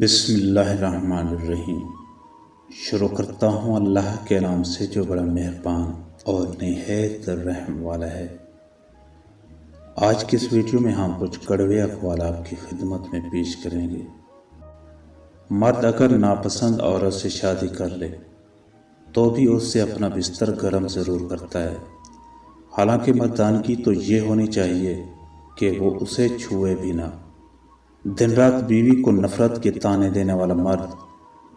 بسم اللہ الرحمن الرحیم۔ شروع کرتا ہوں اللہ کے نام سے جو بڑا مہربان اور نہایت رحم والا ہے۔ آج کی اس ویڈیو میں ہم کچھ کڑوے اقوال آپ کی خدمت میں پیش کریں گے۔ مرد اگر ناپسند عورت سے شادی کر لے تو بھی اس سے اپنا بستر گرم ضرور کرتا ہے، حالانکہ مردانگی تو یہ ہونی چاہیے کہ وہ اسے چھوئے بھی نہ۔ دن رات بیوی کو نفرت کے طعنے دینے والا مرد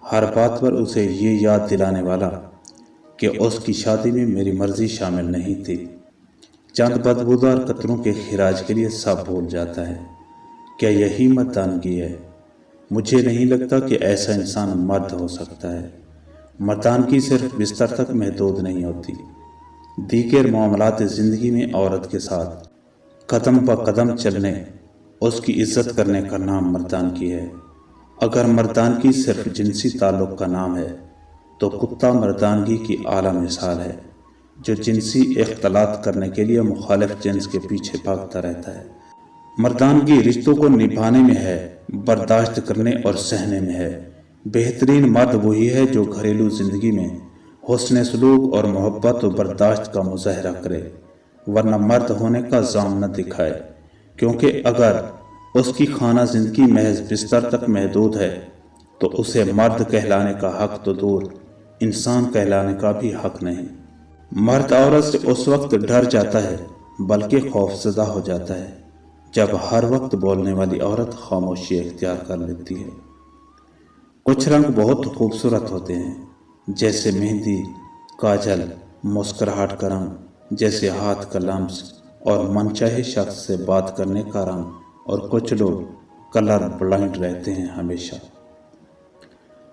ہر بات پر اسے یہ یاد دلانے والا کہ اس کی شادی میں میری مرضی شامل نہیں تھی، چند بدبودار قطروں کے خراج کے لیے سب بھول جاتا ہے۔ کیا یہی مردانگی ہے؟ مجھے نہیں لگتا کہ ایسا انسان مرد ہو سکتا ہے۔ مردانگی صرف بستر تک محدود نہیں ہوتی، دیگر معاملات زندگی میں عورت کے ساتھ قدم بہ قدم چلنے، اس کی عزت کرنے کا نام مردانگی ہے۔ اگر مردانگی صرف جنسی تعلق کا نام ہے تو کتا مردانگی کی اعلیٰ مثال ہے، جو جنسی اختلاط کرنے کے لیے مخالف جنس کے پیچھے بھاگتا رہتا ہے۔ مردانگی رشتوں کو نبھانے میں ہے، برداشت کرنے اور سہنے میں ہے۔ بہترین مرد وہی ہے جو گھریلو زندگی میں حسن سلوک اور محبت و برداشت کا مظاہرہ کرے، ورنہ مرد ہونے کا زام نہ دکھائے، کیونکہ اگر اس کی خانہ زندگی محض بستر تک محدود ہے تو اسے مرد کہلانے کا حق تو دور، انسان کہلانے کا بھی حق نہیں۔ مرد عورت سے اس وقت ڈر جاتا ہے بلکہ خوف زدہ ہو جاتا ہے جب ہر وقت بولنے والی عورت خاموشی اختیار کر لیتی ہے۔ کچھ رنگ بہت خوبصورت ہوتے ہیں، جیسے مہندی، کاجل، مسکراہٹ کا رنگ، جیسے ہاتھ کا لمس اور من چاہے شخص سے بات کرنے کا رنگ، اور کچھ لوگ کلر بلائنڈ رہتے ہیں ہمیشہ۔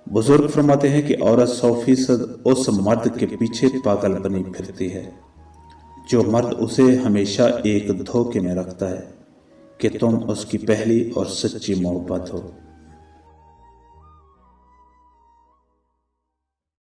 بزرگ فرماتے ہیں کہ عورت 100% اس مرد کے پیچھے پاگل بنی پھرتی ہے جو مرد اسے ہمیشہ ایک دھوکے میں رکھتا ہے کہ تم اس کی پہلی اور سچی محبت ہو۔